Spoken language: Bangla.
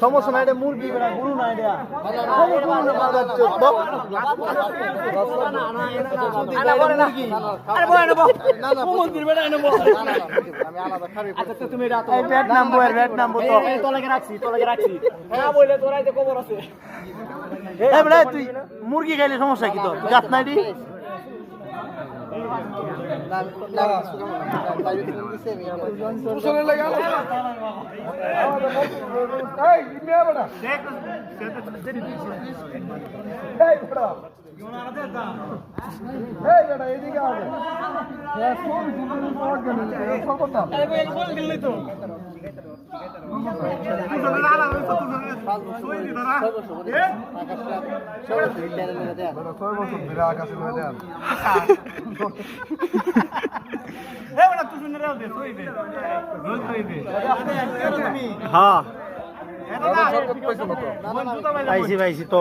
সমস্যা নাই, এটা মুরগি বেড়া গরু না, এটা তুই মুরগি খাইলে সমস্যা কি তোর গাছ নাই? হ্যাঁ পাইছি তো।